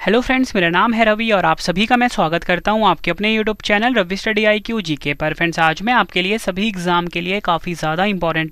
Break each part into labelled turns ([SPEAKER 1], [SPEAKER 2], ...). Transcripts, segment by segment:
[SPEAKER 1] Hello friends, मेरा नाम है रवि और आप सभी का मैं स्वागत करता हूं आपके अपने YouTube channel Ravi study IQ GK पर। फ्रेंड्स, आज मैं आपके लिए सभी एग्जाम के लिए काफ़ी ज़्यादा इंपॉर्टेंट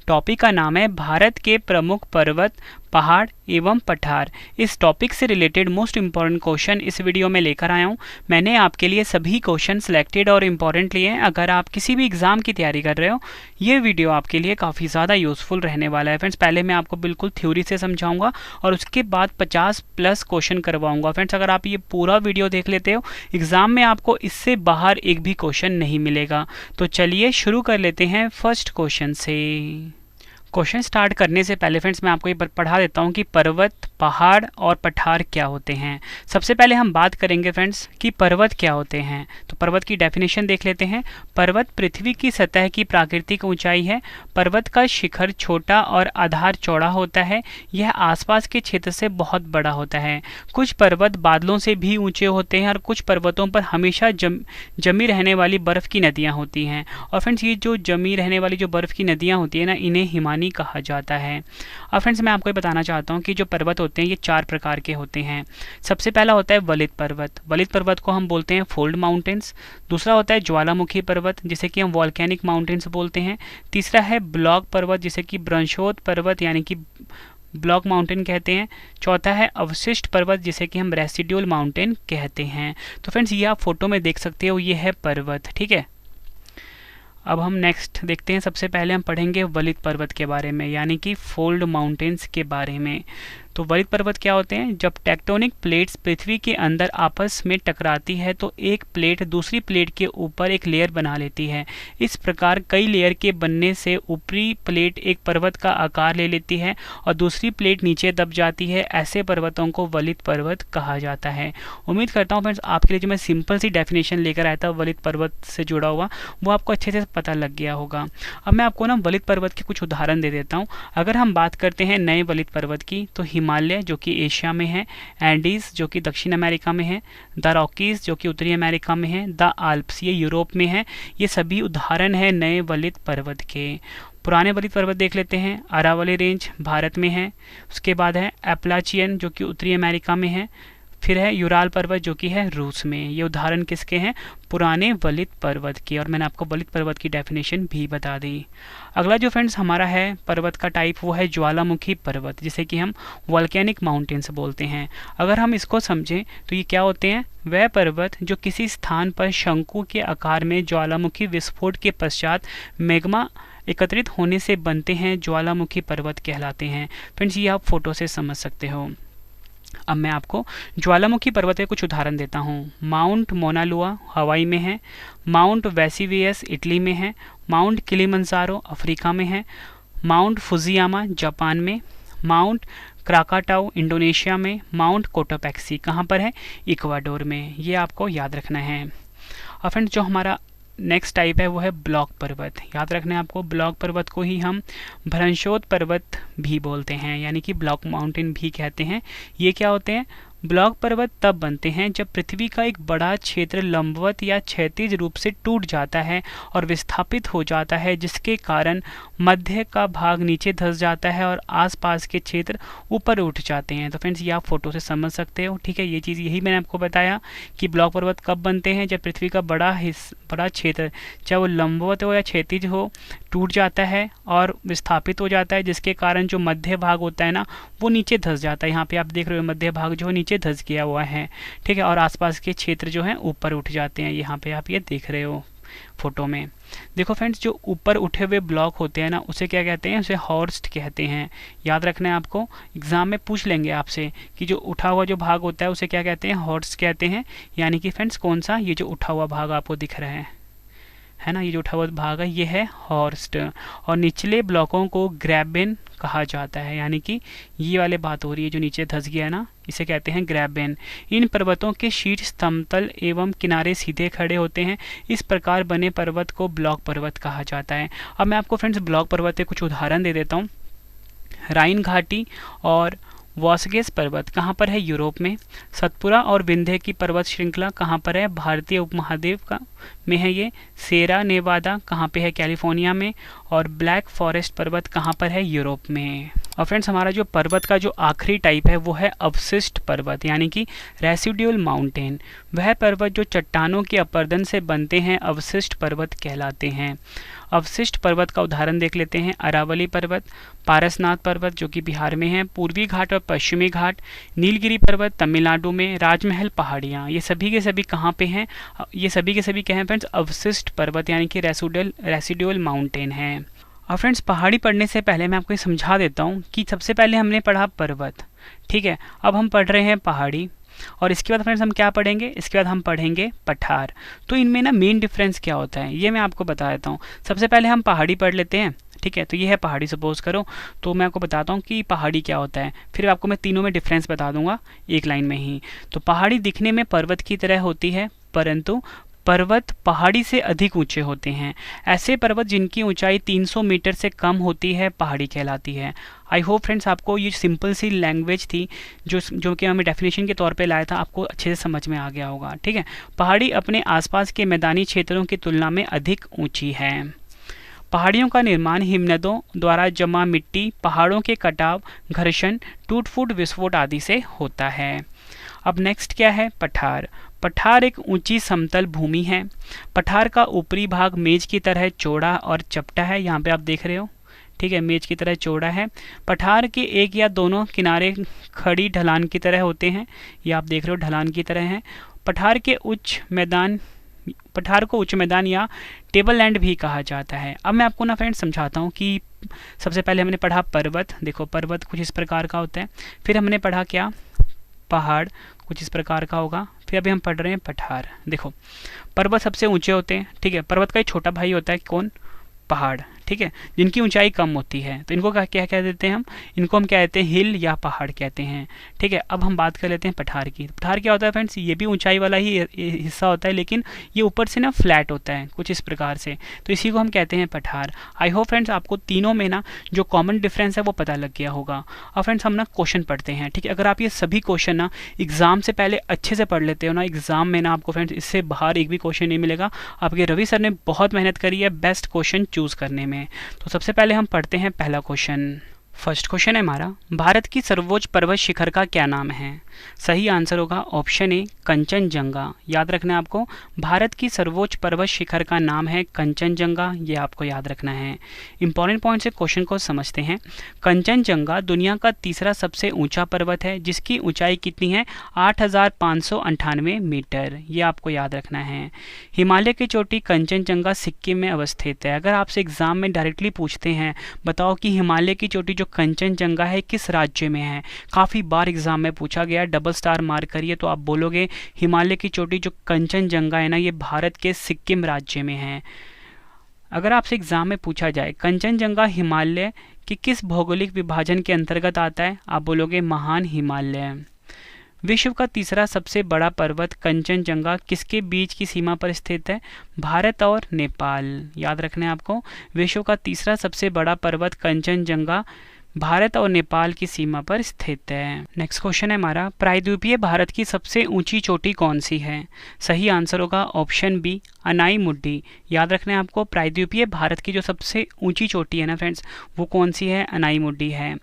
[SPEAKER 1] टॉपिक का नाम है भारत के प्रमुख पर्वत, पहाड़ एवं पठार। इस टॉपिक से रिलेटेड मोस्ट इंपॉर्टेंट क्वेश्चन इस वीडियो में लेकर आया हूं। मैंने आपके लिए सभी क्वेश्चन सिलेक्टेड और इम्पॉर्टेंट लिए हैं। अगर आप किसी भी एग्जाम की तैयारी कर रहे हो, ये वीडियो आपके लिए काफ़ी ज़्यादा यूजफुल रहने वाला है। फ्रेंड्स, पहले मैं आपको बिल्कुल थ्योरी से समझाऊंगा और उसके बाद 50+ क्वेश्चन करवाऊंगा। फ्रेंड्स, अगर आप ये पूरा वीडियो देख लेते हो, एग्जाम में आपको इससे बाहर एक भी क्वेश्चन नहीं मिलेगा। तो चलिए शुरू कर लेते हैं फर्स्ट क्वेश्चन से। क्वेश्चन स्टार्ट करने से पहले फ्रेंड्स, मैं आपको ये पढ़ा देता हूँ कि पर्वत, पहाड़ और पठार क्या होते हैं। सबसे पहले हम बात करेंगे फ्रेंड्स कि पर्वत क्या होते हैं। तो पर्वत की डेफिनेशन देख लेते हैं। पर्वत पृथ्वी की सतह की प्राकृतिक ऊंचाई है। पर्वत का शिखर छोटा और आधार चौड़ा होता है। यह आसपास के क्षेत्र से बहुत बड़ा होता है। कुछ पर्वत बादलों से भी ऊंचे होते हैं और कुछ पर्वतों पर हमेशा जमी रहने वाली बर्फ की नदियाँ होती हैं। और फ्रेंड्स, ये जो जमी रहने वाली जो बर्फ की नदियाँ होती है ना, इन्हें हिमानी कहा जाता है। अब फ्रेंड्स, मैं आपको ये बताना चाहता हूँ कि जो पर्वत होते हैं ये 4 प्रकार के होते हैं। सबसे पहला होता है वलित पर्वत। वलित पर्वत को हम बोलते हैं फोल्ड माउंटेन्स। दूसरा होता है ज्वालामुखी पर्वत, जिसे कि हम वॉल्केनिक माउंटेन्स बोलते हैं। तीसरा है ब्लॉक पर्वत, जिसे कि ब्रंशोत पर्वत यानी कि ब्लॉक माउंटेन कहते हैं। चौथा है अवशिष्ट पर्वत, जिसे कि हम रेसिड्यूल माउंटेन कहते हैं। तो फ्रेंड्स, ये आप फोटो में देख सकते हो, ये है पर्वत। ठीक है, अब हम नेक्स्ट देखते हैं। सबसे पहले हम पढ़ेंगे वलित पर्वत के बारे में, यानी कि फोल्ड माउंटेन्स के बारे में। तो वलित पर्वत क्या होते हैं? जब टेक्टोनिक प्लेट्स पृथ्वी के अंदर आपस में टकराती है तो एक प्लेट दूसरी प्लेट के ऊपर एक लेयर बना लेती है। इस प्रकार कई लेयर के बनने से ऊपरी प्लेट एक पर्वत का आकार ले लेती है और दूसरी प्लेट नीचे दब जाती है। ऐसे पर्वतों को वलित पर्वत कहा जाता है। उम्मीद करता हूँ फ्रेंड्स, आपके लिए जो मैं सिंपल सी डेफिनेशन लेकर आया था वलित पर्वत से जुड़ा हुआ, वो आपको अच्छे से पता लग गया होगा। अब मैं आपको ना वलित पर्वत के कुछ उदाहरण दे देता हूँ। अगर हम बात करते हैं नए वलित पर्वत की, तो हिमालय जो कि एशिया में है, एंडीज जो कि दक्षिण अमेरिका में है, द रॉकीज जो कि उत्तरी अमेरिका में है, द आल्प्स ये यूरोप में है। ये सभी उदाहरण है नए वलित पर्वत के। पुराने वलित पर्वत देख लेते हैं। अरावली रेंज भारत में है। उसके बाद है एप्लाचियन जो कि उत्तरी अमेरिका में है। फिर है यूराल पर्वत जो कि है रूस में। ये उदाहरण किसके हैं? पुराने वलित पर्वत के। और मैंने आपको वलित पर्वत की डेफिनेशन भी बता दी। अगला जो फ्रेंड्स हमारा है पर्वत का टाइप, वो है ज्वालामुखी पर्वत, जिसे कि हम वॉल्केनिक माउंटेन्स बोलते हैं। अगर हम इसको समझें तो ये क्या होते हैं? वह पर्वत जो किसी स्थान पर शंकु के आकार में ज्वालामुखी विस्फोट के पश्चात मैग्मा एकत्रित होने से बनते हैं, ज्वालामुखी पर्वत कहलाते हैं। फ्रेंड्स, ये आप फोटो से समझ सकते हो। अब मैं आपको ज्वालामुखी पर्वत के कुछ उदाहरण देता हूँ। माउंट मोनालुआ हवाई में है। माउंट वेसिवियस इटली में है। माउंट किलिमंजारो अफ्रीका में है। माउंट फुजियामा जापान में। माउंट क्राकाटाउ इंडोनेशिया में। माउंट कोटोपैक्सी कहाँ पर है? इक्वाडोर में। ये आपको याद रखना है। और फ्रेंड्स, जो हमारा नेक्स्ट टाइप है वो है ब्लॉक पर्वत। याद रखना है आपको, ब्लॉक पर्वत को ही हम भ्रंशोत पर्वत भी बोलते हैं, यानी कि ब्लॉक माउंटेन भी कहते हैं। ये क्या होते हैं? ब्लॉक पर्वत तब बनते हैं जब पृथ्वी का एक बड़ा क्षेत्र लंबवत या क्षैतिज रूप से टूट जाता है और विस्थापित हो जाता है, जिसके कारण मध्य का भाग नीचे धंस जाता है और आसपास के क्षेत्र ऊपर उठ जाते हैं। तो फ्रेंड्स, ये आप फोटो से समझ सकते हो। ठीक है, ये चीज़ यही मैंने आपको बताया कि ब्लॉक पर्वत कब बनते हैं? जब पृथ्वी का बड़ा क्षेत्र, चाहे वो लंबवत हो या क्षैतिज हो, टूट जाता है और विस्थापित हो जाता है, जिसके कारण जो मध्य भाग होता है ना, वो नीचे धंस जाता है। यहाँ पे आप देख रहे हो मध्य भाग जो है नीचे धंस गया हुआ है। ठीक है, और आसपास के क्षेत्र जो हैं ऊपर उठ जाते हैं। यहाँ पे आप ये देख रहे हो फोटो में। देखो फ्रेंड्स, जो ऊपर उठे हुए ब्लॉक होते हैं ना, उसे क्या कहते हैं? उसे हॉर्स्ट कहते हैं। याद रखना है आपको, एग्जाम में पूछ लेंगे आपसे कि जो उठा हुआ जो भाग होता है उसे क्या कहते हैं? हॉर्स्ट कहते हैं। यानी कि फ्रेंड्स, कौन सा? ये जो उठा हुआ भाग आपको दिख रहा है ना, ये जो उठा हुआ भाग है ये है हॉर्स्ट। और निचले ब्लॉकों को ग्रैबेन कहा जाता है, यानी कि ये वाले बात हो रही है जो नीचे धंस गया है ना, इसे कहते हैं ग्रैबेन। इन पर्वतों के शीर्ष समतल एवं किनारे सीधे खड़े होते हैं। इस प्रकार बने पर्वत को ब्लॉक पर्वत कहा जाता है। अब मैं आपको फ्रेंड्स ब्लॉक पर्वत के कुछ उदाहरण दे देता हूँ। राइन घाटी और वॉसगेस पर्वत कहाँ पर है? यूरोप में। सतपुरा और विंध्य की पर्वत श्रृंखला कहाँ पर है? भारतीय उपमहाद्वीप का में है ये। सेरा नेवादा कहाँ पे है? कैलिफोर्निया में। और ब्लैक फॉरेस्ट पर्वत कहाँ पर है? यूरोप में। और फ्रेंड्स हमारा जो पर्वत का जो आखिरी टाइप है वो है अवशिष्ट पर्वत यानी कि रेसिडुअल माउंटेन। वह पर्वत जो चट्टानों के अपर्दन से बनते हैं अवशिष्ट पर्वत कहलाते हैं। अवशिष्ट पर्वत का उदाहरण देख लेते हैं। अरावली पर्वत, पारसनाथ पर्वत जो कि बिहार में है, पूर्वी घाट और पश्चिमी घाट, नीलगिरी पर्वत तमिलनाडु में, राजमहल पहाड़ियाँ, ये सभी के सभी कहाँ पे हैं? ये सभी के सभी क्या हैं फ्रेंड्स? अवशिष्ट पर्वत यानी कि रेसिडुअल माउंटेन हैं। और फ्रेंड्स पहाड़ी पढ़ने से पहले मैं आपको ये समझा देता हूँ कि सबसे पहले हमने पढ़ा पर्वत, ठीक है, अब हम पढ़ रहे हैं पहाड़ी, और इसके बाद फ्रेंड्स हम क्या पढ़ेंगे? इसके बाद हम पढ़ेंगे पठार। तो इनमें ना मेन डिफरेंस क्या होता है ये मैं आपको बता देता हूँ। सबसे पहले हम पहाड़ी पढ़ लेते हैं, ठीक है। तो ये है पहाड़ी सपोज करो, तो मैं आपको बताता हूँ कि पहाड़ी क्या होता है, फिर आपको मैं तीनों में डिफरेंस बता दूंगा एक लाइन में ही। तो पहाड़ी दिखने में पर्वत की तरह होती है, परंतु पर्वत पहाड़ी से अधिक ऊंचे होते हैं। ऐसे पर्वत जिनकी ऊंचाई 300 मीटर से कम होती है पहाड़ी कहलाती है। आई होप फ्रेंड्स आपको ये सिंपल सी लैंग्वेज थी जो कि हमें डेफिनेशन के तौर पे लाया था, आपको अच्छे से समझ में आ गया होगा, ठीक है। पहाड़ी अपने आसपास के मैदानी क्षेत्रों की तुलना में अधिक ऊंची है। पहाड़ियों का निर्माण हिमनदों द्वारा जमा मिट्टी, पहाड़ों के कटाव, घर्षण, टूट फूट, विस्फोट आदि से होता है। अब नेक्स्ट क्या है? पठार। पठार एक ऊंची समतल भूमि है। पठार का ऊपरी भाग मेज की तरह चौड़ा और चपटा है, यहाँ पे आप देख रहे हो, ठीक है, मेज की तरह चौड़ा है। पठार के एक या दोनों किनारे खड़ी ढलान की तरह होते हैं, ये आप देख रहे हो ढलान की तरह है। पठार को उच्च मैदान या टेबल लैंड भी कहा जाता है। अब मैं आपको ना फ्रेंड्स समझाता हूँ कि सबसे पहले हमने पढ़ा पर्वत, देखो पर्वत कुछ इस प्रकार का होता है, फिर हमने पढ़ा क्या? पहाड़ कुछ इस प्रकार का होगा, फिर अभी हम पढ़ रहे हैं पठार। देखो पर्वत सबसे ऊंचे होते हैं, ठीक है, पर्वत का एक छोटा भाई होता है कौन? पहाड़, ठीक है, जिनकी ऊंचाई कम होती है, तो इनको क्या कह देते हैं हम? इनको हम क्या कहते हैं? हिल या पहाड़ कहते हैं, ठीक है। अब हम बात कर लेते हैं पठार की। पठार क्या होता है फ्रेंड्स? ये भी ऊंचाई वाला ही हिस्सा होता है, लेकिन ये ऊपर से ना फ्लैट होता है कुछ इस प्रकार से, तो इसी को हम कहते हैं पठार। आई होप फ्रेंड्स आपको तीनों में ना जो कॉमन डिफरेंस है वो पता लग गया होगा। और फ्रेंड्स हम ना क्वेश्चन पढ़ते हैं, ठीक है। अगर आप ये सभी क्वेश्चन ना एग्जाम से पहले अच्छे से पढ़ लेते हो ना, एग्जाम में ना आपको फ्रेंड्स इससे बाहर एक भी क्वेश्चन नहीं मिलेगा। आपके रवि सर ने बहुत मेहनत करी है बेस्ट क्वेश्चन चूज करने में। तो सबसे पहले हम पढ़ते हैं पहला क्वेश्चन। फर्स्ट क्वेश्चन है हमारा, भारत की सर्वोच्च पर्वत शिखर का क्या नाम है? सही आंसर होगा ऑप्शन ए कंचनजंगा। याद रखना है आपको, भारत की सर्वोच्च पर्वत शिखर का नाम है कंचनजंगा, ये आपको याद रखना है। इंपॉर्टेंट पॉइंट से क्वेश्चन को समझते हैं। कंचनजंगा दुनिया का तीसरा सबसे ऊंचा पर्वत है, जिसकी ऊंचाई कितनी है? 8,598 मीटर, ये आपको याद रखना है। हिमालय की चोटी कंचनजंगा सिक्किम में अवस्थित है। अगर आपसे एग्जाम में डायरेक्टली पूछते हैं बताओ कि हिमालय की चोटी जो कंचनजंगा है किस राज्य में है, काफ़ी बार एग्जाम में पूछा गया, डबल स्टार मार्क करिए तो आप बोलोगे हिमालय की चोटी जो कंचनजंगा है ना ये भारत के सिक्किम राज्य में है। अगर आपसे एग्जाम में पूछा जाए कंचनजंगा हिमालय के किस भौगोलिक विभाजन के अंतर्गत आता है, आप बोलोगे महान हिमालय। विश्व का तीसरा सबसे बड़ा पर्वत कंचनजंगा किसके बीच की सीमा पर स्थित है? भारत और नेपाल। याद रखना है आपको, विश्व का तीसरा सबसे बड़ा पर्वत कंचनजंगा भारत और नेपाल की सीमा पर स्थित है। नेक्स्ट क्वेश्चन है हमारा, प्रायद्वीपीय भारत की सबसे ऊंची चोटी कौन सी है? सही आंसर होगा ऑप्शन बी अनाई-मुड्डी। याद रखना है आपको, प्रायद्वीपीय भारत की जो सबसे ऊंची चोटी है ना फ्रेंड्स वो कौन सी है? अनाई-मुड्डी है।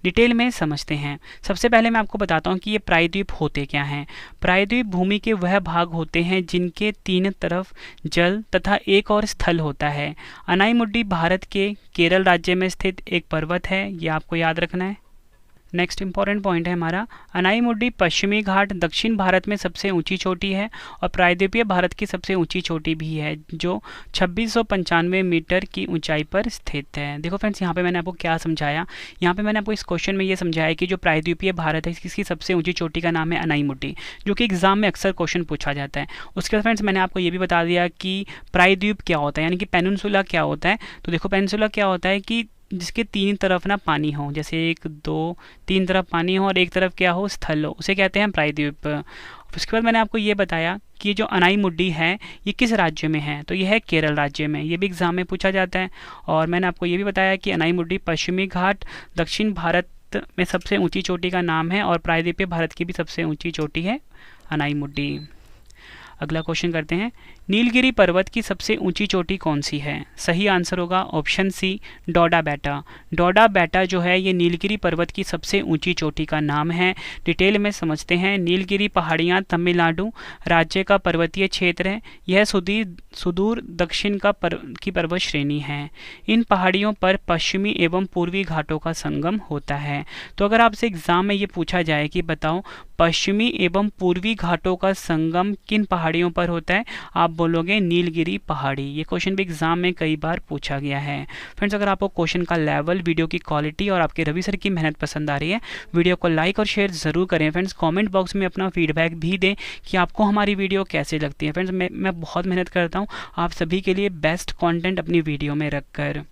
[SPEAKER 1] डिटेल में समझते हैं। सबसे पहले मैं आपको बताता हूँ कि ये प्रायद्वीप होते क्या हैं। प्रायद्वीप भूमि के वह भाग होते हैं जिनके तीन तरफ जल तथा एक और स्थल होता है। अनाई-मुड्डी भारत के केरल राज्य में स्थित एक पर्वत है, ये आपको याद रखना है। नेक्स्ट इंपॉर्टेंट पॉइंट है हमारा, अनाई-मुड्डी पश्चिमी घाट दक्षिण भारत में सबसे ऊंची चोटी है और प्रायद्वीपीय भारत की सबसे ऊंची चोटी भी है जो 2695 मीटर की ऊंचाई पर स्थित है। देखो फ्रेंड्स यहाँ पे मैंने आपको क्या समझाया, यहाँ पे मैंने आपको इस क्वेश्चन में ये समझाया कि जो प्रायद्वीपीय भारत है इसकी सबसे ऊंची चोटी का नाम है अनाई-मुड्डी, जो कि एग्जाम में अक्सर क्वेश्चन पूछा जाता है। उसके बाद फ्रेंड्स मैंने आपको ये भी बता दिया कि प्रायद्वीप क्या होता है, यानी कि पेनिनसुला क्या होता है। तो देखो पेनिनसुला क्या होता है कि जिसके तीन तरफ ना पानी हो, जैसे 1 2 3 तरफ पानी हो और एक तरफ क्या हो? स्थल हो, उसे कहते हैं प्रायद्वीप। उसके बाद मैंने आपको ये बताया कि जो अनाई-मुड्डी है ये किस राज्य में है, तो ये है केरल राज्य में, ये भी एग्जाम में पूछा जाता है। और मैंने आपको ये भी बताया कि अनाई-मुड्डी पश्चिमी घाट दक्षिण भारत में सबसे ऊंची चोटी का नाम है और प्रायद्वीपीय भारत की भी सबसे ऊंची चोटी है अनाई-मुड्डी। अगला क्वेश्चन करते हैं, नीलगिरी पर्वत की सबसे ऊंची चोटी कौन सी है? सही आंसर होगा ऑप्शन सी, डोडा बेटा। डोडा बेटा जो है ये नीलगिरी पर्वत की सबसे ऊंची चोटी का नाम है। डिटेल में समझते हैं। नीलगिरी पहाड़ियाँ तमिलनाडु राज्य का पर्वतीय क्षेत्र है। यह सुदूर दक्षिण की पर्वत श्रेणी है। इन पहाड़ियों पर पश्चिमी एवं पूर्वी घाटों का संगम होता है। तो अगर आपसे एग्जाम में ये पूछा जाए कि बताओ पश्चिमी एवं पूर्वी घाटों का संगम किन पहाड़ियों पर होता है, आप बोलोगे नीलगिरी पहाड़ी। ये क्वेश्चन भी एग्जाम में कई बार पूछा गया है। फ्रेंड्स, अगर आपको क्वेश्चन का लेवल, वीडियो की क्वालिटी और आपके रवि सर की मेहनत पसंद आ रही है, वीडियो को लाइक और शेयर जरूर करें। फ्रेंड्स, कमेंट बॉक्स में अपना फीडबैक भी दें कि आपको हमारी वीडियो कैसे लगती है। फ्रेंड्स, मैं बहुत मेहनत करता हूँ आप सभी के लिए बेस्ट कंटेंट अपनी वीडियो में रखकर।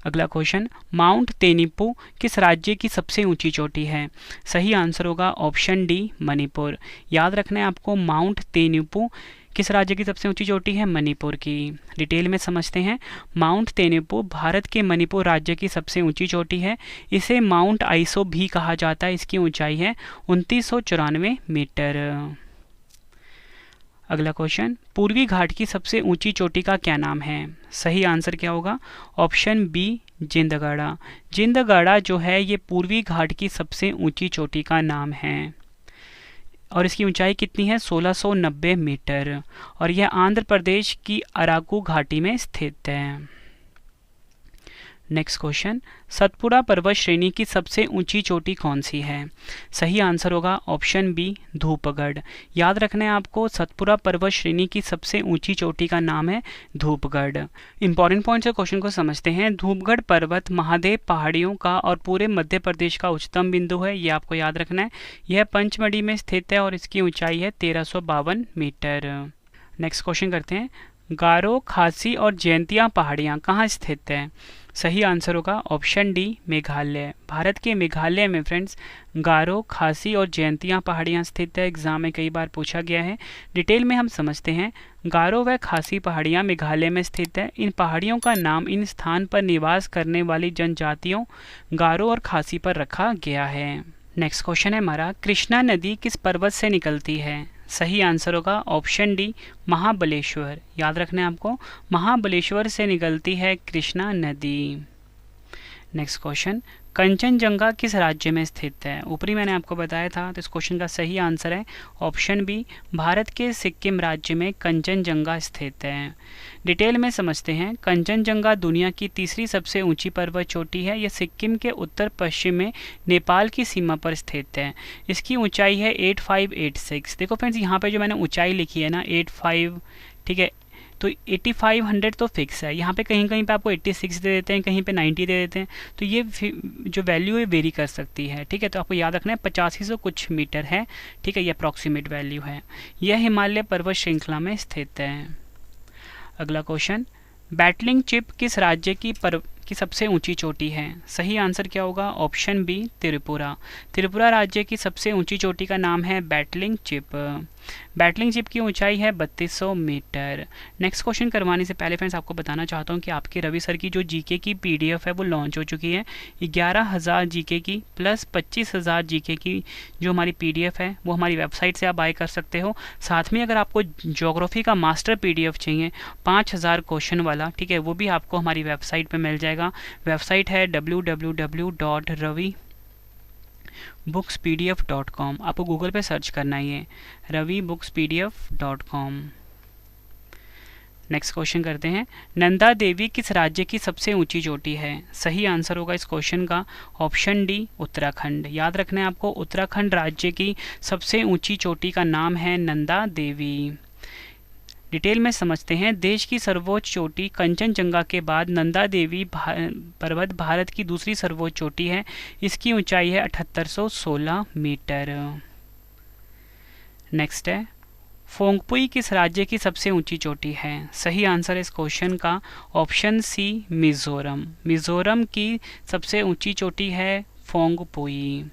[SPEAKER 1] अगला क्वेश्चन, माउंट तेनिपू किस राज्य की सबसे ऊंची चोटी है? सही आंसर होगा ऑप्शन डी, मणिपुर। याद रखना है आपको, माउंट तेनिपू किस राज्य की सबसे ऊंची चोटी है? मणिपुर की। डिटेल में समझते हैं। माउंट तेनिपू भारत के मणिपुर राज्य की सबसे ऊंची चोटी है। इसे माउंट आइसो भी कहा जाता है। इसकी ऊंचाई है 2994 मीटर। अगला क्वेश्चन, पूर्वी घाट की सबसे ऊंची चोटी का क्या नाम है? सही आंसर क्या होगा? Option B, Jindhagada. जिंदगढ़ा जो है ये पूर्वी घाट की सबसे ऊंची चोटी का नाम है और इसकी ऊंचाई कितनी है? 1690 मीटर और यह आंध्र प्रदेश की अराकू घाटी में स्थित है। नेक्स्ट क्वेश्चन, सतपुड़ा पर्वत श्रेणी की सबसे ऊंची चोटी कौन सी है? सही आंसर होगा ऑप्शन बी, धूपगढ़। याद रखना है आपको, सतपुड़ा पर्वत श्रेणी की सबसे ऊंची चोटी का नाम है धूपगढ़। इंपॉर्टेंट पॉइंट से क्वेश्चन को समझते हैं। धूपगढ़ पर्वत महादेव पहाड़ियों का और पूरे मध्य प्रदेश का उच्चतम बिंदु है। ये आपको याद रखना है। यह पंचमढ़ी में स्थित है और इसकी ऊंचाई है 1352 मीटर। नेक्स्ट क्वेश्चन करते हैं। गारो, खासी और जयंतिया पहाड़ियाँ कहाँ स्थित है? सही आंसर होगा ऑप्शन डी, मेघालय। भारत के मेघालय में फ्रेंड्स गारो, खासी और जयंतिया पहाड़ियाँ स्थित है। एग्जाम में कई बार पूछा गया है। डिटेल में हम समझते हैं। गारो व खासी पहाड़ियाँ मेघालय में स्थित है। इन पहाड़ियों का नाम इन स्थान पर निवास करने वाली जनजातियों गारो और खासी पर रखा गया है। नेक्स्ट क्वेश्चन है हमारा, कृष्णा नदी किस पर्वत से निकलती है? सही आंसर होगा ऑप्शन डी, महाबलेश्वर। याद रखना है आपको, महाबलेश्वर से निकलती है कृष्णा नदी। नेक्स्ट क्वेश्चन, कंचनजंगा किस राज्य में स्थित है? ऊपरी मैंने आपको बताया था, तो इस क्वेश्चन का सही आंसर है ऑप्शन बी, भारत के सिक्किम राज्य में कंचनजंगा स्थित है। डिटेल में समझते हैं। कंचनजंगा दुनिया की तीसरी सबसे ऊंची पर्वत चोटी है। यह सिक्किम के उत्तर पश्चिम में नेपाल की सीमा पर स्थित है। इसकी ऊंचाई है 8586। देखो फ्रेंड्स, यहाँ पे जो मैंने ऊंचाई लिखी है ना 85, ठीक है, तो 8500 तो फिक्स है। यहाँ पे कहीं कहीं पे आपको 86 दे देते हैं, कहीं पे 90 दे देते हैं, तो ये जो वैल्यू है वेरी कर सकती है। ठीक है, तो आपको याद रखना है 8500 कुछ मीटर है। ठीक है, ये अप्रॉक्सीमेट वैल्यू है। यह हिमालय पर्वत श्रृंखला में स्थित है। अगला क्वेश्चन, बैटलिंग चिप किस राज्य की सबसे ऊंची चोटी है? सही आंसर क्या होगा? Option B, Tripura. त्रिपुरा राज्य की सबसे ऊंची चोटी का नाम है बैटलिंग चिप। बैटलिंग चिप की ऊंचाई है 3200 मीटर। नेक्स्ट क्वेश्चन करवाने से पहले फ्रेंड्स आपको बताना चाहता हूं कि आपके रवि सर की जो जीके की पीडीएफ है वो लॉन्च हो चुकी है। 11,000 जीके की प्लस 25,000 जीके की जो हमारी पीडीएफ है वो हमारी वेबसाइट से आप बाय कर सकते हो। साथ में अगर आपको ज्योग्राफी का मास्टर पीडीएफ चाहिए 5000 क्वेश्चन वाला, ठीक है, वो भी आपको हमारी वेबसाइट पर मिल जाएगा। वेबसाइट है www.ravibookspdf.com। आपको गूगल पे सर्च करना ही है ravibookspdf.com। नेक्स्ट क्वेश्चन करते हैं। नंदा देवी किस राज्य की सबसे ऊंची चोटी है? सही आंसर होगा इस क्वेश्चन का ऑप्शन डी, उत्तराखंड। याद रखना है आपको, उत्तराखंड राज्य की सबसे ऊंची चोटी का नाम है नंदा देवी। डिटेल में समझते हैं। देश की सर्वोच्च चोटी कंचनजंगा के बाद नंदा देवी पर्वत भारत की दूसरी सर्वोच्च चोटी है। इसकी ऊंचाई है 7816 मीटर। नेक्स्ट है, फोंगपुई किस राज्य की सबसे ऊंची चोटी है? सही आंसर इस क्वेश्चन का ऑप्शन सी, मिजोरम। मिजोरम की सबसे ऊंची चोटी है फोंगपुई।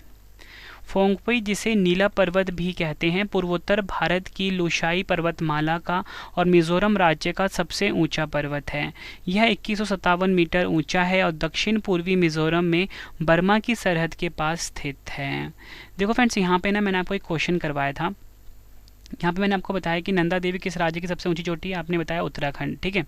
[SPEAKER 1] फोंगपुई जिसे नीला पर्वत भी कहते हैं, पूर्वोत्तर भारत की लुशाई पर्वतमाला का और मिजोरम राज्य का सबसे ऊंचा पर्वत है। यह 2157 मीटर ऊंचा है और दक्षिण पूर्वी मिजोरम में बर्मा की सरहद के पास स्थित है। देखो फ्रेंड्स, यहाँ पे ना मैंने आपको एक क्वेश्चन करवाया था यहाँ पे मैंने आपको बताया कि नंदा देवी किस राज्य की सबसे ऊंची चोटी है, आपने बताया उत्तराखंड, ठीक है।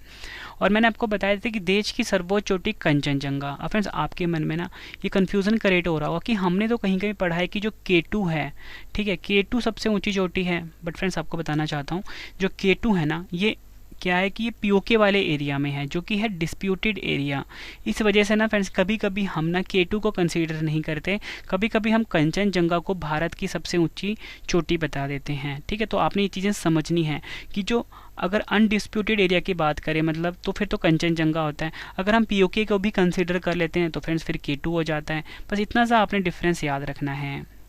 [SPEAKER 1] और मैंने आपको बताया था कि देश की सर्वोच्च चोटी कंचनजंगा। अब फ्रेंड्स आपके मन में ना ये कन्फ्यूज़न क्रिएट हो रहा होगा कि हमने तो कहीं कहीं पढ़ा है कि जो K2 है, ठीक है, K2 सबसे ऊंची चोटी है, बट फ्रेंड्स आपको बताना चाहता हूँ जो K2 है ना, ये क्या है कि ये पीओके वाले एरिया में है, जो कि है डिस्प्यूटेड एरिया। इस वजह से ना फ्रेंड्स कभी कभी हम ना K2 को कंसीडर नहीं करते, कभी कभी हम कंचनजंगा को भारत की सबसे ऊंची चोटी बता देते हैं, ठीक है। तो आपने ये चीज़ें समझनी है कि जो अगर अनडिस्प्यूटेड एरिया की बात करें मतलब तो फिर तो कंचनजंगा होता है, अगर हम पीओके को भी कंसिडर कर लेते हैं तो फ्रेंड्स फिर K2 हो जाता है। बस इतना सा आपने डिफरेंस याद रखना है।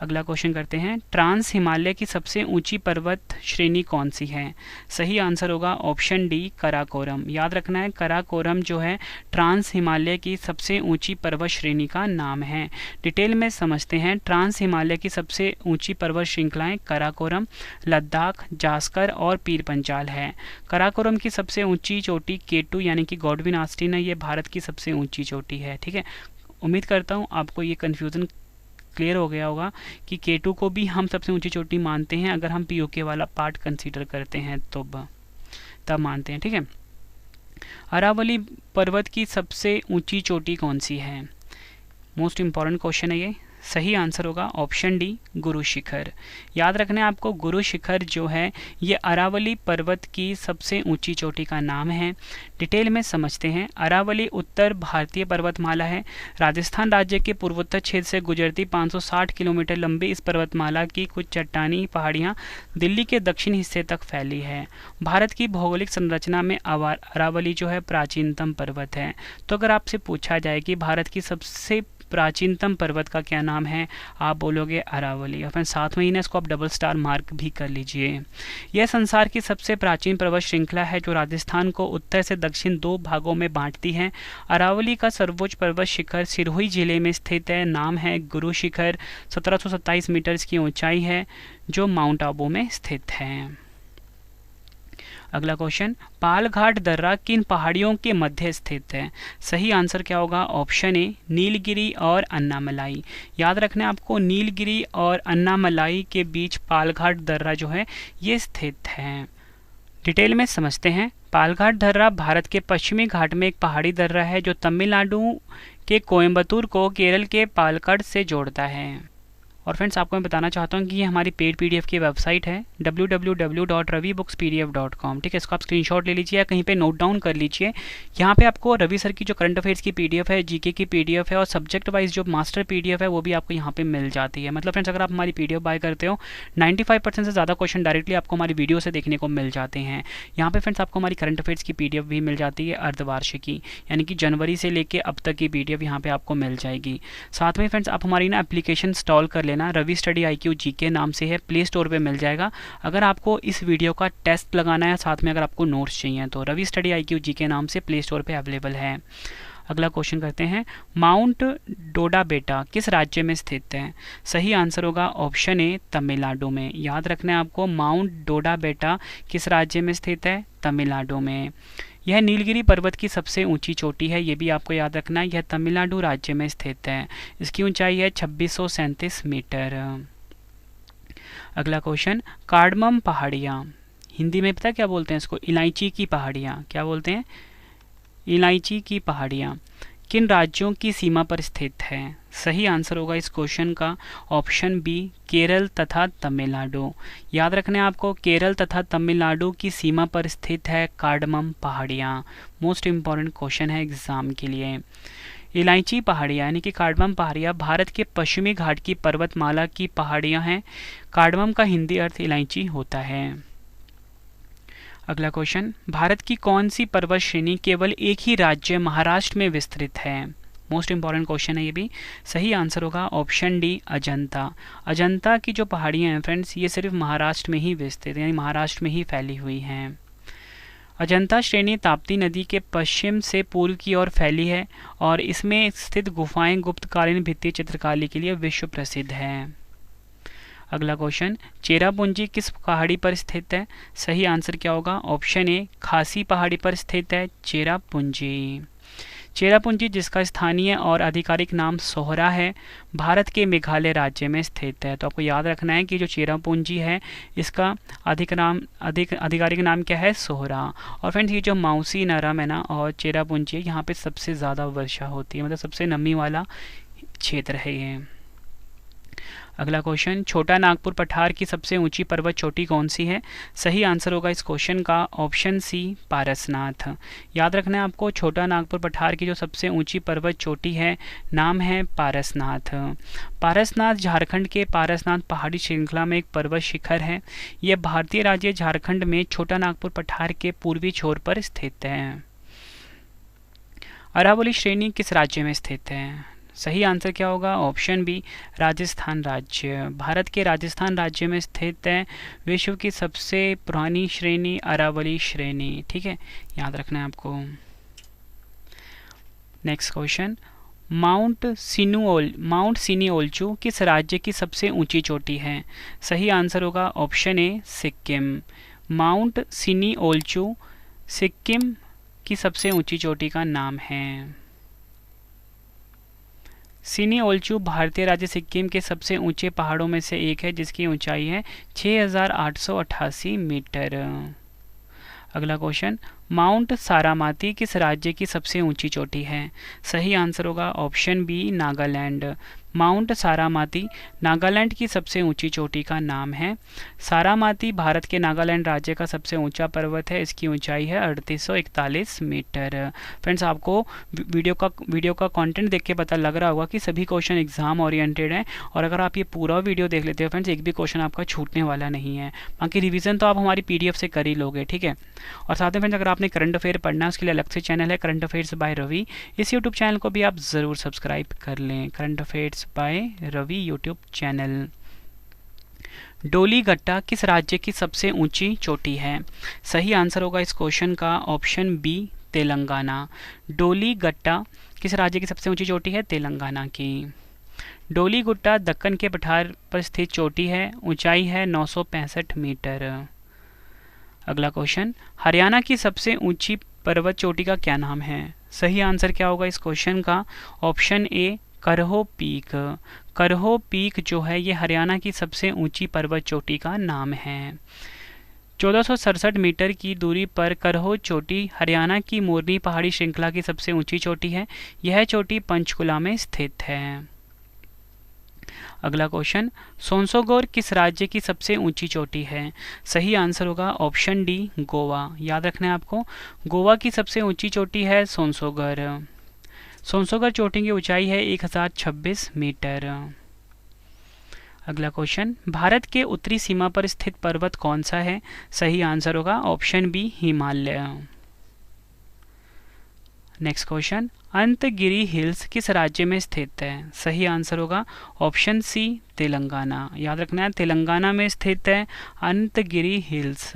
[SPEAKER 1] अगला क्वेश्चन करते हैं, ट्रांस हिमालय की सबसे ऊंची पर्वत श्रेणी कौन सी है? सही आंसर होगा ऑप्शन डी कराकोरम। याद रखना है कराकोरम जो है ट्रांस हिमालय की सबसे ऊंची पर्वत श्रेणी का नाम है। डिटेल में समझते हैं, ट्रांस हिमालय की सबसे ऊंची पर्वत श्रृंखलाएं कराकोरम, लद्दाख, जास्कर और पीर पंचाल है। कराकोरम की सबसे ऊंची चोटी K2 यानी कि गॉडविन ऑस्टिन है, ये भारत की सबसे ऊंची चोटी है, ठीक है। उम्मीद करता हूँ आपको ये कन्फ्यूज़न क्लियर हो गया होगा कि K2 को भी हम सबसे ऊंची चोटी मानते हैं, अगर हम पीओके वाला पार्ट कंसीडर करते हैं तो तब मानते हैं, ठीक है। अरावली पर्वत की सबसे ऊंची चोटी कौन सी है? मोस्ट इंपॉर्टेंट क्वेश्चन है ये। सही आंसर होगा ऑप्शन डी गुरु शिखर। याद रखना है आपको, गुरु शिखर जो है ये अरावली पर्वत की सबसे ऊंची चोटी का नाम है। डिटेल में समझते हैं, अरावली उत्तर भारतीय पर्वतमाला है। राजस्थान राज्य के पूर्वोत्तर क्षेत्र से गुजरती 560 किलोमीटर लंबी इस पर्वतमाला की कुछ चट्टानी पहाड़ियां दिल्ली के दक्षिण हिस्से तक फैली है। भारत की भौगोलिक संरचना में अरावली जो है प्राचीनतम पर्वत है। तो अगर आपसे पूछा जाए कि भारत की सबसे प्राचीनतम पर्वत का क्या नाम है, आप बोलोगे अरावली। और फिर साथ में ही ना इसको आप डबल स्टार मार्क भी कर लीजिए। यह संसार की सबसे प्राचीन पर्वत श्रृंखला है जो राजस्थान को उत्तर से दक्षिण 2 भागों में बांटती है। अरावली का सर्वोच्च पर्वत शिखर सिरोही जिले में स्थित है, नाम है गुरु शिखर। 1727 मीटर की ऊंचाई है जो माउंट आबू में स्थित है। अगला क्वेश्चन, पालघाट दर्रा किन पहाड़ियों के मध्य स्थित है? सही आंसर क्या होगा? ऑप्शन ए नीलगिरी और अन्नामलाई। याद रखना है आपको, नीलगिरी और अन्नामलाई के बीच पालघाट दर्रा जो है ये स्थित है। डिटेल में समझते हैं, पालघाट दर्रा भारत के पश्चिमी घाट में एक पहाड़ी दर्रा है जो तमिलनाडु के कोयम्बतूर को केरल के पालक्कड़ से जोड़ता है। और फ्रेंड्स आपको मैं बताना चाहता हूँ कि ये हमारी पेड पीडीएफ की वेबसाइट है www.ravibookspdf.com, ठीक है। इसको आप स्क्रीनशॉट ले लीजिए या कहीं पे नोट डाउन कर लीजिए। यहाँ पे आपको रवि सर की जो करंट अफेयर्स की पीडीएफ है, जीके की पीडीएफ है और सब्जेक्ट वाइज जो मास्टर पीडीएफ है वो भी आपको यहाँ पे मिल जाती है। मतलब फ्रेंड्स अगर आप हमारी पीडीएफ बाय करते हो 95% से ज़्यादा क्वेश्चन डायरेक्टली आपको हमारी वीडियो से देखने को मिल जाते हैं। यहाँ पे फ्रेंड्स आपको हमारी करंट अफेयर्स की पीडीएफ भी मिल जाती है, अर्धवार्षिकी यानी कि जनवरी से लेकर अब तक की पीडीएफ यहाँ पे आपको मिल जाएगी। साथ में फ्रेंड्स आप हमारी ना एप्लीकेशन इंस्टॉल कर लेना, रवि स्टडी IQ जीके नाम से है, प्ले स्टोर पे मिल जाएगा। अगर आपको इस वीडियो का टेस्ट लगाना है, साथ में अगर आपको नोट्स चाहिए तो रवि स्टडी IQ जीके नाम से प्ले स्टोर पे अवेलेबल है। अगला क्वेश्चन करते हैं, माउंट डोडा बेटा किस राज्य में स्थित है? सही आंसर होगा ऑप्शन ए तमिलनाडु में। याद रखना है आपको, माउंट डोडा बेटा किस राज्य में स्थित है? तमिलनाडु में। यह नीलगिरी पर्वत की सबसे ऊंची चोटी है, ये भी आपको याद रखना है, यह तमिलनाडु राज्य में स्थित है। इसकी ऊंचाई है 2637 मीटर। अगला क्वेश्चन, कार्डमम पहाड़ियाँ हिंदी में पता क्या बोलते हैं इसको? इलायची की पहाड़ियाँ। क्या बोलते हैं? इलायची की पहाड़ियाँ किन राज्यों की सीमा पर स्थित है? सही आंसर होगा इस क्वेश्चन का ऑप्शन बी केरल तथा तमिलनाडु। याद रखना है आपको, केरल तथा तमिलनाडु की सीमा पर स्थित है कार्डमम पहाड़ियाँ। मोस्ट इम्पॉर्टेंट क्वेश्चन है एग्जाम के लिए। इलायची पहाड़ियाँ यानी कि कार्डमम पहाड़ियाँ भारत के पश्चिमी घाट की पर्वतमाला की पहाड़ियाँ हैं। कार्डमम का हिंदी अर्थ इलायची होता है। अगला क्वेश्चन, भारत की कौन सी पर्वत श्रेणी केवल एक ही राज्य महाराष्ट्र में विस्तृत है? मोस्ट इंपॉर्टेंट क्वेश्चन है ये भी। सही आंसर होगा ऑप्शन डी अजंता। अजंता की जो पहाड़ियाँ हैं फ्रेंड्स ये सिर्फ महाराष्ट्र में ही विस्तृत यानी महाराष्ट्र में ही फैली हुई हैं। अजंता श्रेणी ताप्ती नदी के पश्चिम से पूर्व की ओर फैली है और इसमें स्थित गुफाएं गुप्तकालीन भित्ति चित्रकारी के लिए विश्व प्रसिद्ध है। अगला क्वेश्चन, चेरापूंजी किस पहाड़ी पर स्थित है? सही आंसर क्या होगा? ऑप्शन ए खासी पहाड़ी पर स्थित है चेरापूंजी। चेरापूंजी, जिसका स्थानीय और आधिकारिक नाम सोहरा है, भारत के मेघालय राज्य में स्थित है। तो आपको याद रखना है कि जो चेरापूंजी है इसका आधिकारिक नाम क्या है, सोहरा। और फ्रेंड्स ये जो माउसी नरम है ना और चेरापूंजी है, यहाँ पे सबसे ज़्यादा वर्षा होती है, मतलब सबसे नमी वाला क्षेत्र है ये। अगला क्वेश्चन, छोटा नागपुर पठार की सबसे ऊंची पर्वत चोटी कौन सी है? सही आंसर होगा इस क्वेश्चन का ऑप्शन सी, पारसनाथ। याद रखना है आपको, छोटा नागपुर पठार की जो सबसे ऊंची पर्वत चोटी है नाम है पारसनाथ। पारसनाथ झारखंड के पारसनाथ पहाड़ी श्रृंखला में एक पर्वत शिखर है। यह भारतीय राज्य झारखंड में छोटा नागपुर पठार के पूर्वी छोर पर स्थित है। अरावली श्रेणी किस राज्य में स्थित है? सही आंसर क्या होगा, ऑप्शन बी, राजस्थान राज्य। भारत के राजस्थान राज्य में स्थित है विश्व की सबसे पुरानी श्रेणी अरावली श्रेणी। ठीक है, याद रखना है आपको। नेक्स्ट क्वेश्चन, माउंट सिनिओल्चू किस राज्य की सबसे ऊंची चोटी है? सही आंसर होगा option A, Sikkim. Mount Siniolchu Sikkim की सबसे ऊंची चोटी का नाम है। सिनिओल्चू भारतीय राज्य सिक्किम के सबसे ऊंचे पहाड़ों में से एक है, जिसकी ऊंचाई है 6888 मीटर। अगला क्वेश्चन, माउंट सारामाती किस राज्य की सबसे ऊंची चोटी है? सही आंसर होगा option B, Nagaland. Mount Saramati Nagaland की सबसे ऊंची चोटी का नाम है। सारामाती भारत के नागालैंड राज्य का सबसे ऊंचा पर्वत है। इसकी ऊंचाई है 3841 मीटर। फ्रेंड्स, आपको वीडियो का कंटेंट देख के पता लग रहा होगा कि सभी क्वेश्चन एग्जाम ओरिएंटेड हैं, और अगर आप ये पूरा वीडियो देख लेते हो फ्रेंड्स, एक भी क्वेश्चन आपका छूटने वाला नहीं है। बाकी रिवीजन तो आप हमारी PDF से कर ही लोगे। ठीक है, और साथ में फ्रेंड्स अगर आपने करंट अफेयर पढ़ना है उसके लिए अलग से चैनल है, करंट अफेयर्स बाय रवि। इस यूट्यूब चैनल को भी आप ज़रूर सब्सक्राइब कर लें, current affairs by Ravi YouTube channel. Doligatta किस राज्य की सबसे ऊंची चोटी है? सही आंसर होगा इस क्वेश्चन का ऑप्शन बी, तेलंगाना। डोलीगट्टा किस राज्य की सबसे ऊंची चोटी है? तेलंगाना की। डोलीगुट्टा दक्कन के पठार पर स्थित चोटी है, ऊंचाई है 965 मीटर। अगला क्वेश्चन, हरियाणा की सबसे ऊंची पर्वत चोटी का क्या नाम है? सही आंसर क्या होगा इस क्वेश्चन का, ऑप्शन ए, करहो पीक। करहो पीक जो है ये हरियाणा की सबसे ऊंची पर्वत चोटी का नाम है। 1467 मीटर की दूरी पर करहो चोटी हरियाणा की मोरनी पहाड़ी श्रृंखला की सबसे ऊंची चोटी है। यह चोटी पंचकुला में स्थित है। अगला क्वेश्चन, सोनसोगोर किस राज्य की सबसे ऊंची चोटी है? सही आंसर होगा ऑप्शन डी, गोवा। याद रखना है आपको, गोवा की सबसे ऊंची चोटी है सोनसोगर। सोनसोगर चोटी की ऊंचाई है 1026 मीटर। अगला क्वेश्चन, भारत के उत्तरी सीमा पर स्थित पर्वत कौन सा है? सही आंसर होगा option B, Himalaya. Next question, Antagiri hills किस राज्य में स्थित है? सही आंसर होगा ऑप्शन सी, तेलंगाना। याद रखना है, तेलंगाना में स्थित है अंतगिरी हिल्स।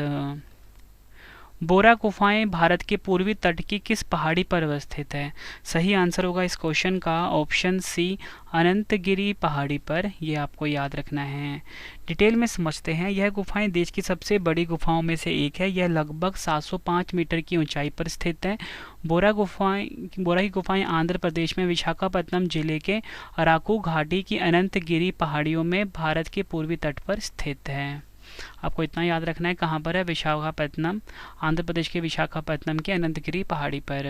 [SPEAKER 1] बोरा गुफाएं भारत के पूर्वी तट की किस पहाड़ी पर अवस्थित है? सही आंसर होगा इस क्वेश्चन का ऑप्शन सी, अनंतगिरी पहाड़ी पर। ये आपको याद रखना है। डिटेल में समझते हैं। यह गुफाएं देश की सबसे बड़ी गुफाओं में से एक है। यह लगभग 705 मीटर की ऊंचाई पर स्थित है। बोरा की गुफाएं आंध्र प्रदेश में विशाखापत्तनम जिले के अराकू घाटी की अनंतगिरी पहाड़ियों में भारत के पूर्वी तट पर स्थित है। आपको इतना याद रखना है, कहाँ पर है? विशाखापत्तनम, आंध्र प्रदेश के विशाखापत्तनम के अनंतगिरी पहाड़ी पर।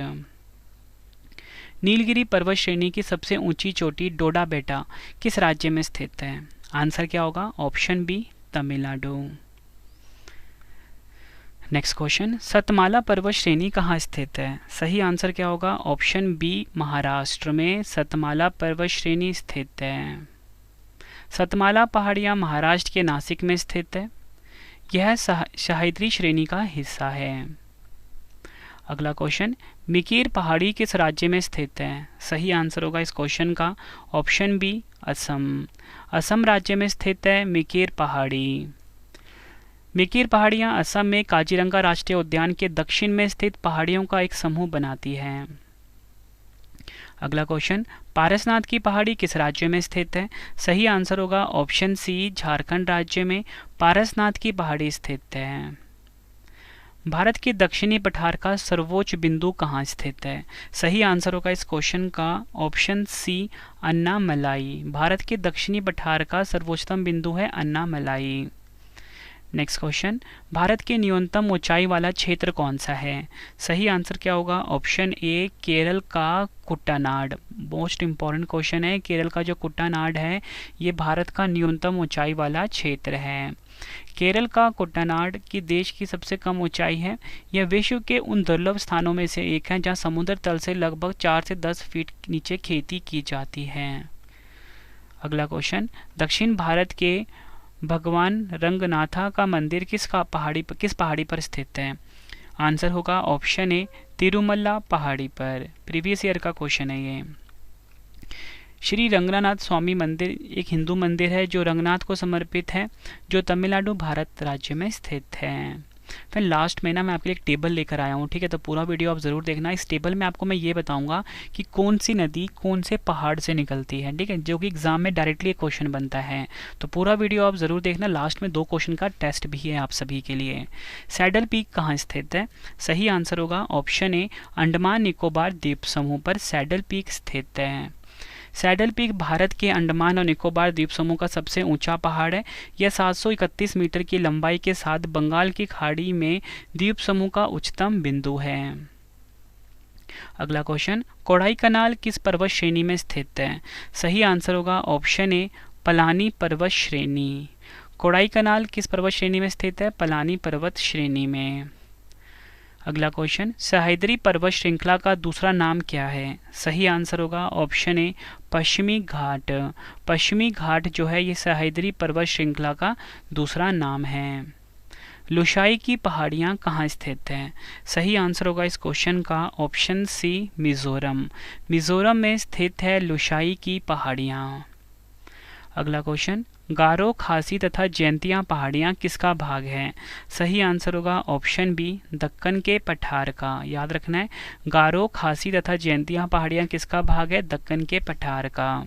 [SPEAKER 1] नीलगिरी पर्वत श्रेणी की सबसे ऊंची चोटी डोडा बेटा किस राज्य में स्थित है? आंसर क्या होगा? Option B, Tamil Nadu. Next question, Satmala पर्वत श्रेणी कहाँ स्थित है? सही आंसर क्या होगा? ऑप्शन बी, महाराष्ट्र में सतमाला पर्वत श्रेणी स्थित है। सतमाला पहाड़ियाँ महाराष्ट्र के नासिक में स्थित है। यह सह्याद्री श्रेणी का हिस्सा है। अगला क्वेश्चन, मिकीर पहाड़ी किस राज्य में स्थित है? सही आंसर होगा इस क्वेश्चन का ऑप्शन बी, असम। असम राज्य में स्थित है मिकीर पहाड़ी। मिकीर पहाड़ियाँ असम में काजीरंगा राष्ट्रीय उद्यान के दक्षिण में स्थित पहाड़ियों का एक समूह बनाती हैं। अगला क्वेश्चन, पारसनाथ की पहाड़ी किस राज्य में स्थित है? सही आंसर होगा ऑप्शन सी, झारखंड राज्य में पारसनाथ की पहाड़ी स्थित है। भारत के दक्षिणी पठार का सर्वोच्च बिंदु कहाँ स्थित है? सही आंसर होगा इस क्वेश्चन का ऑप्शन सी, अन्नामलाई। भारत के दक्षिणी पठार का सर्वोच्चतम बिंदु है अन्नामलाई। नेक्स्ट क्वेश्चन, भारत के न्यूनतम ऊंचाई वाला क्षेत्र कौन सा है? सही आंसर क्या होगा? ऑप्शन ए, केरल का कुट्टानाड। मोस्ट इंपॉर्टेंट क्वेश्चन है। केरल का जो कुट्टानाड है ये भारत का न्यूनतम ऊंचाई वाला क्षेत्र है। केरल का कुट्टानाड की देश की सबसे कम ऊंचाई है। यह विश्व के उन दुर्लभ स्थानों में से एक है जहां समुद्र तल से लगभग 4 से 10 फीट नीचे खेती की जाती है। अगला क्वेश्चन, दक्षिण भारत के भगवान रंगनाथा का मंदिर किस पहाड़ी पर स्थित है? आंसर होगा ऑप्शन ए, तिरुमला पहाड़ी पर। प्रीवियस ईयर का क्वेश्चन है ये। श्री रंगनाथ स्वामी मंदिर एक हिंदू मंदिर है जो रंगनाथ को समर्पित है, जो तमिलनाडु भारत राज्य में स्थित है। फिर लास्ट में ना मैं आपके लिए एक टेबल लेकर आया हूँ, ठीक है, तो पूरा वीडियो आप ज़रूर देखना। इस टेबल में आपको मैं ये बताऊंगा कि कौन सी नदी कौन से पहाड़ से निकलती है, ठीक है, जो कि एग्जाम में डायरेक्टली एक क्वेश्चन बनता है। तो पूरा वीडियो आप ज़रूर देखना। लास्ट में 2 क्वेश्चन का टेस्ट भी है आप सभी के लिए। सैडल पीक कहाँ स्थित है? सही आंसर होगा ऑप्शन ए, अंडमान निकोबार द्वीप समूह पर सैडल पीक स्थित है। सैडल पीक भारत के अंडमान और निकोबार द्वीप समूह का सबसे ऊंचा पहाड़ है। यह 731 मीटर की लंबाई के साथ बंगाल की खाड़ी में द्वीप समूह का उच्चतम बिंदु है। अगला क्वेश्चन, कोडाई कनाल किस पर्वत श्रेणी में स्थित है? सही आंसर होगा ऑप्शन ए, पलानी पर्वत श्रेणी। कोडाई कनाल किस पर्वत श्रेणी में स्थित है? पलानी पर्वत श्रेणी में। अगला क्वेश्चन, सह्याद्री पर्वत श्रृंखला का दूसरा नाम क्या है? सही आंसर होगा ऑप्शन ए, पश्चिमी घाट। पश्चिमी घाट जो है ये सह्याद्री पर्वत श्रृंखला का दूसरा नाम है। लुशाई की पहाड़ियाँ कहाँ स्थित हैं? सही आंसर होगा इस क्वेश्चन का ऑप्शन सी, मिजोरम। मिजोरम में स्थित है लुशाई की पहाड़ियाँ। अगला क्वेश्चन, गारो, खासी तथा जयंतिया पहाड़ियाँ किसका भाग है? सही आंसर होगा ऑप्शन बी, दक्कन के पठार का। याद रखना है, गारो, खासी तथा जयंतिया पहाड़ियाँ किसका भाग है? दक्कन के पठार का।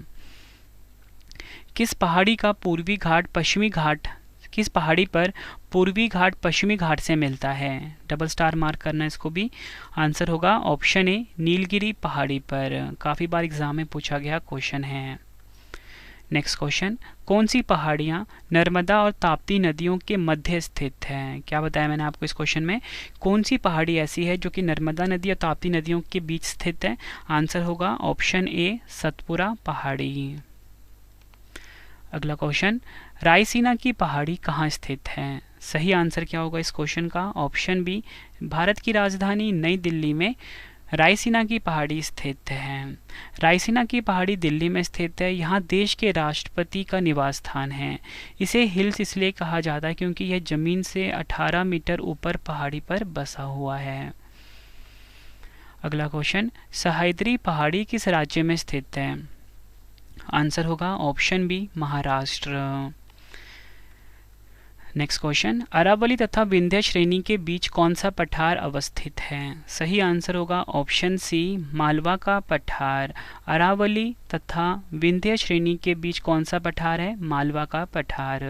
[SPEAKER 1] किस पहाड़ी का पूर्वी घाट पश्चिमी घाट किस पहाड़ी पर पूर्वी घाट पश्चिमी घाट से मिलता है? डबल स्टार मार्क करना इसको भी। आंसर होगा ऑप्शन ए, नीलगिरी पहाड़ी पर। काफ़ी बार एग्जाम में पूछा गया क्वेश्चन है। नेक्स्ट क्वेश्चन, कौन सी पहाड़ियाँ नर्मदा और ताप्ती नदियों के मध्य स्थित हैं? क्या बताया मैंने आपको इस क्वेश्चन में? कौन सी पहाड़ी ऐसी है जो कि नर्मदा नदी और ताप्ती नदियों के बीच स्थित है? आंसर होगा ऑप्शन ए, सतपुरा पहाड़ी। अगला क्वेश्चन, रायसीना की पहाड़ी कहाँ स्थित है? सही आंसर क्या होगा इस क्वेश्चन का? ऑप्शन बी, भारत की राजधानी नई दिल्ली में रायसीना की पहाड़ी स्थित है। रायसीना की पहाड़ी दिल्ली में स्थित है। यहाँ देश के राष्ट्रपति का निवास स्थान है। इसे हिल्स इसलिए कहा जाता है क्योंकि यह जमीन से 18 मीटर ऊपर पहाड़ी पर बसा हुआ है। अगला क्वेश्चन, सह्याद्री पहाड़ी किस राज्य में स्थित है? आंसर होगा option B, Maharashtra. Next question, Aravalli तथा विंध्य श्रेणी के बीच कौन सा पठार अवस्थित है? सही आंसर होगा ऑप्शन सी, मालवा का पठार। अरावली तथा विंध्य श्रेणी के बीच कौन सा पठार है? मालवा का पठार।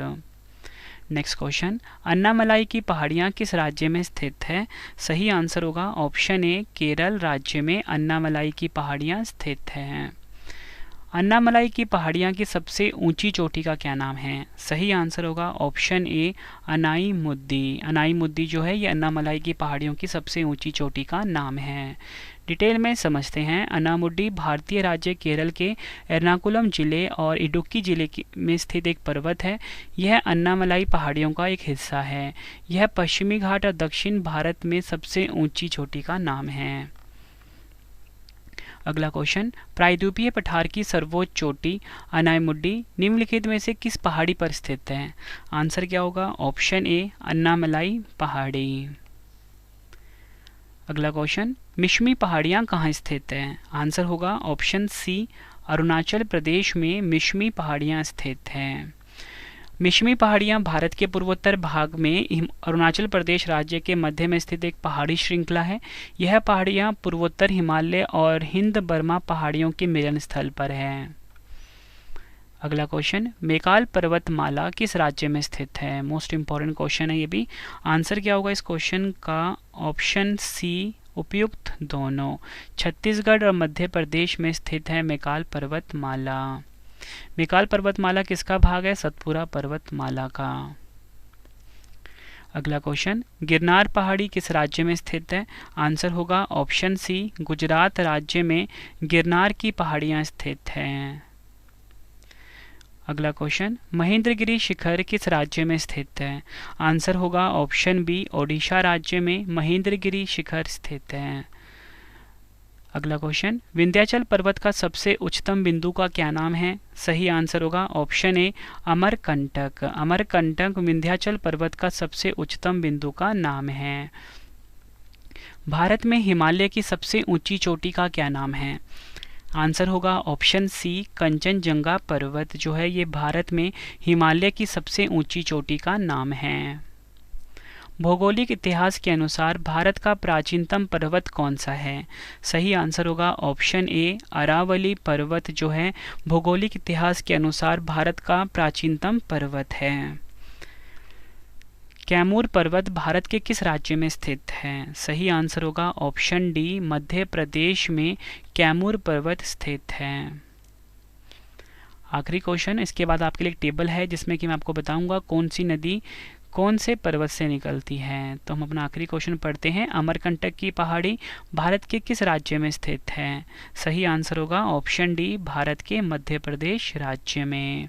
[SPEAKER 1] नेक्स्ट क्वेश्चन, अन्नामलाई की पहाड़ियाँ किस राज्य में स्थित है? सही आंसर होगा ऑप्शन ए, केरल राज्य में अन्नामलाई की पहाड़ियाँ स्थित हैं। अन्नामलाई की पहाड़ियाँ की सबसे ऊंची चोटी का क्या नाम है? सही आंसर होगा ऑप्शन ए, अनाईमुद्दी। अनाईमुद्दी जो है ये अन्नामलाई की पहाड़ियों की सबसे ऊंची चोटी का नाम है। डिटेल में समझते हैं। अनामुड्डी भारतीय राज्य केरल के एर्नाकुलम जिले और इडुक्की जिले में स्थित एक पर्वत है। यह अन्नामलाई पहाड़ियों का एक हिस्सा है। यह पश्चिमी घाट और दक्षिण भारत में सबसे ऊंची चोटी का नाम है। अगला क्वेश्चन, प्रायद्वीपीय पठार की सर्वोच्च चोटी अनाईमुड्डी निम्नलिखित में से किस पहाड़ी पर स्थित है? आंसर क्या होगा? ऑप्शन ए, अन्नामलाई पहाड़ी। अगला क्वेश्चन, मिश्मी पहाड़ियाँ कहाँ स्थित हैं? आंसर होगा ऑप्शन सी, अरुणाचल प्रदेश में मिश्मी पहाड़ियाँ स्थित हैं। मिश्मी पहाड़ियाँ भारत के पूर्वोत्तर भाग में अरुणाचल प्रदेश राज्य के मध्य में स्थित एक पहाड़ी श्रृंखला है। यह पहाड़ियाँ पूर्वोत्तर हिमालय और हिंद बर्मा पहाड़ियों के मिलन स्थल पर है। अगला क्वेश्चन, मेकाल पर्वतमाला किस राज्य में स्थित है? मोस्ट इंपॉर्टेंट क्वेश्चन है ये भी। आंसर क्या होगा इस क्वेश्चन का? ऑप्शन सी उपयुक्त दोनों। छत्तीसगढ़ और मध्य प्रदेश में स्थित है मेकाल पर्वतमाला। मेकाल पर्वतमाला किसका भाग है? सतपुड़ा पर्वतमाला का। अगला क्वेश्चन, गिरनार पहाड़ी किस राज्य में स्थित है? आंसर होगा ऑप्शन सी गुजरात राज्य में गिरनार की पहाड़ियां स्थित हैं। अगला क्वेश्चन, महेंद्रगिरी शिखर किस राज्य में स्थित है? आंसर होगा ऑप्शन बी ओडिशा राज्य में महेंद्रगिरी शिखर स्थित है। अगला क्वेश्चन, विंध्याचल पर्वत का सबसे उच्चतम बिंदु का क्या नाम है? सही आंसर होगा ऑप्शन ए अमरकंटक। अमरकंटक विंध्याचल पर्वत का सबसे उच्चतम बिंदु का नाम है। भारत में हिमालय की सबसे ऊंची चोटी का क्या नाम है? आंसर होगा ऑप्शन सी कंचनजंगा पर्वत जो है ये भारत में हिमालय की सबसे ऊंची चोटी का नाम है। भौगोलिक इतिहास के अनुसार भारत का प्राचीनतम पर्वत कौन सा है? सही आंसर होगा ऑप्शन ए अरावली पर्वत जो है भौगोलिक इतिहास के अनुसार भारत का प्राचीनतम पर्वत है। कैमूर पर्वत भारत के किस राज्य में स्थित है? सही आंसर होगा ऑप्शन डी मध्य प्रदेश में कैमूर पर्वत स्थित है। आखिरी क्वेश्चन, इसके बाद आपके लिए एक टेबल है जिसमें कि मैं आपको बताऊंगा कौन सी नदी कौन से पर्वत से निकलती है। तो हम अपना आखिरी क्वेश्चन पढ़ते हैं। अमरकंटक की पहाड़ी भारत के किस राज्य में स्थित है? सही आंसर होगा ऑप्शन डी भारत के मध्य प्रदेश राज्य में।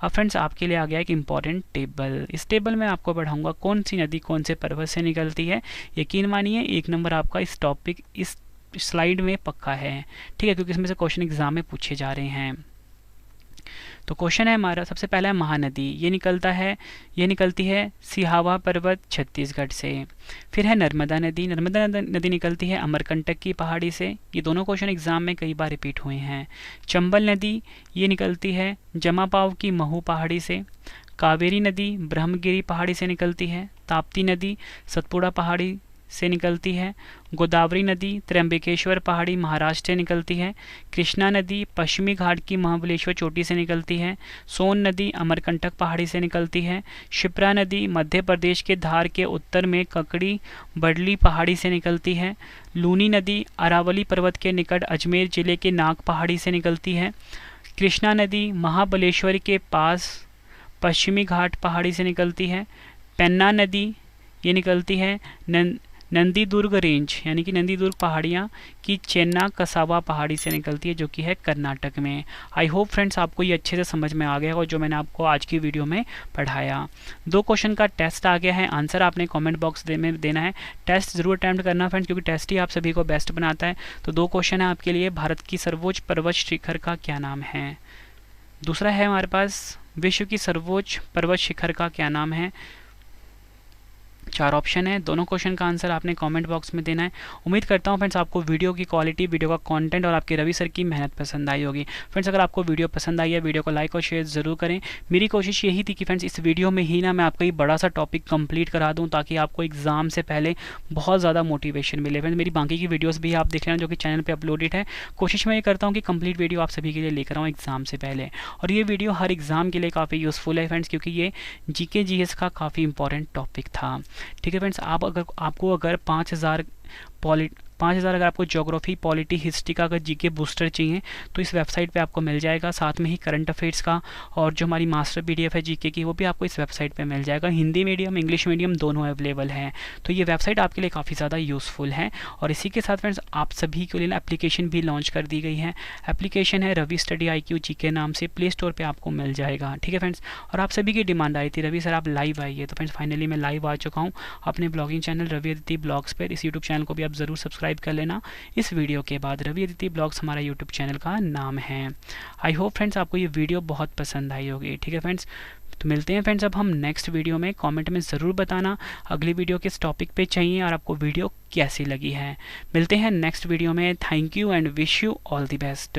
[SPEAKER 1] अब फ्रेंड्स आपके लिए आ गया एक इम्पॉर्टेंट टेबल। इस टेबल में आपको पढ़ाऊंगा कौन सी नदी कौन से पर्वत से निकलती है। यकीन मानिए 1 नंबर आपका इस टॉपिक इस स्लाइड में पक्का है, ठीक है, क्योंकि इसमें से क्वेश्चन एग्जाम में पूछे जा रहे हैं। तो क्वेश्चन है हमारा, सबसे पहला है महानदी। ये निकलती है सिहावा पर्वत छत्तीसगढ़ से। फिर है नर्मदा नदी। नर्मदा नदी निकलती है अमरकंटक की पहाड़ी से। ये दोनों क्वेश्चन एग्जाम में कई बार रिपीट हुए हैं। चंबल नदी ये निकलती है जमापाव की महू पहाड़ी से। कावेरी नदी ब्रह्मगिरी पहाड़ी से निकलती है। ताप्ती नदी सतपुड़ा पहाड़ी से निकलती है। गोदावरी नदी त्र्यंबकेश्वर पहाड़ी महाराष्ट्र से निकलती है। कृष्णा नदी पश्चिमी घाट की महाबलेश्वर चोटी से निकलती है। सोन नदी अमरकंटक पहाड़ी से निकलती है। शिप्रा नदी मध्य प्रदेश के धार के उत्तर में ककड़ी बडली पहाड़ी से निकलती है। लूनी नदी अरावली पर्वत के निकट अजमेर जिले के नाग पहाड़ी से निकलती है। कृष्णा नदी महाबलेश्वर के पास पश्चिमी घाट पहाड़ी से निकलती है। पेन्ना नदी ये निकलती है नंदीदुर्ग रेंज यानी कि नंदीदुर्ग पहाड़ियाँ की चेन्ना कसावा पहाड़ी से निकलती है जो कि है कर्नाटक में। आई होप फ्रेंड्स आपको ये अच्छे से समझ में आ गया और जो मैंने आपको आज की वीडियो में पढ़ाया। 2 क्वेश्चन का टेस्ट आ गया है, आंसर आपने कमेंट बॉक्स में देना है। टेस्ट जरूर अटैम्प्ट करना फ्रेंड्स, क्योंकि टेस्ट ही आप सभी को बेस्ट बनाता है। तो 2 क्वेश्चन है आपके लिए, भारत की सर्वोच्च पर्वत शिखर का क्या नाम है। दूसरा है हमारे पास विश्व की सर्वोच्च पर्वत शिखर का क्या नाम है। 4 ऑप्शन है, दोनों क्वेश्चन का आंसर आपने कमेंट बॉक्स में देना है। उम्मीद करता हूं फ्रेंड्स आपको वीडियो की क्वालिटी, वीडियो का कंटेंट और आपके रवि सर की मेहनत पसंद आई होगी। फ्रेंड्स अगर आपको वीडियो पसंद आई है वीडियो को लाइक और शेयर जरूर करें। मेरी कोशिश यही थी कि फ्रेंड्स इस वीडियो में ही ना मैं आपका ये बड़ा सा टॉपिक कंप्लीट करा दूँ ताकि आपको एग्जाम से पहले बहुत ज़्यादा मोटिवेशन मिले। फ्रेंड्स मेरी बाकी की वीडियोज़ भी आप देख लेना जो कि चैनल पर अपलोडेड है। कोशिश मैं ये करता हूँ कि कंप्लीट वीडियो आप सभी के लिए लेकर आऊँ एग्जाम से पहले, और ये वीडियो हर एग्जाम के लिए काफ़ी यूज़फुल है फ्रेंड्स, क्योंकि ये GK GS का काफ़ी इंपॉर्टेंट टॉपिक था। ठीक है फ्रेंड्स, आपको अगर 5000 अगर आपको ज्योग्राफी पॉलिटी हिस्ट्री का अगर GK बूस्टर चाहिए तो इस वेबसाइट पे आपको मिल जाएगा। साथ में ही करंट अफेयर्स का और जो हमारी मास्टर PDF है GK की वो भी आपको इस वेबसाइट पे मिल जाएगा। हिंदी मीडियम इंग्लिश मीडियम दोनों अवेलेबल हैं। तो ये वेबसाइट आपके लिए काफ़ी ज़्यादा यूज़फुल है। और इसी के साथ फ्रेंड्स आप सभी के लिए एप्लीकेशन भी लॉन्च कर दी गई है। एप्लीकेशन है रवि स्टडी IQ GK नाम से, प्ले स्टोर पर आपको मिल जाएगा। ठीक है फ्रेंड्स, और आप सभी की डिमांड आई थी रवि सर आप लाइव आइए, तो फ्रेंड्स फाइनली मैं लाइव आ चुका हूँ अपने blogging channel Ravi Aditi blogs पर। इस यूट्यूब चैनल को भी आप ज़रूर सब्सक्राइब कर लेना। इस वीडियो के बाद रवि अदिति ब्लॉग्स हमारा यूट्यूब चैनल का नाम है। आई होप फ्रेंड्स आपको ये वीडियो बहुत पसंद आई होगी। ठीक है फ्रेंड्स, तो मिलते हैं फ्रेंड्स अब हम नेक्स्ट वीडियो में। कमेंट में ज़रूर बताना अगली वीडियो किस टॉपिक पे चाहिए और आपको वीडियो कैसी लगी है। मिलते हैं नेक्स्ट वीडियो में। Thank you and wish you all the best.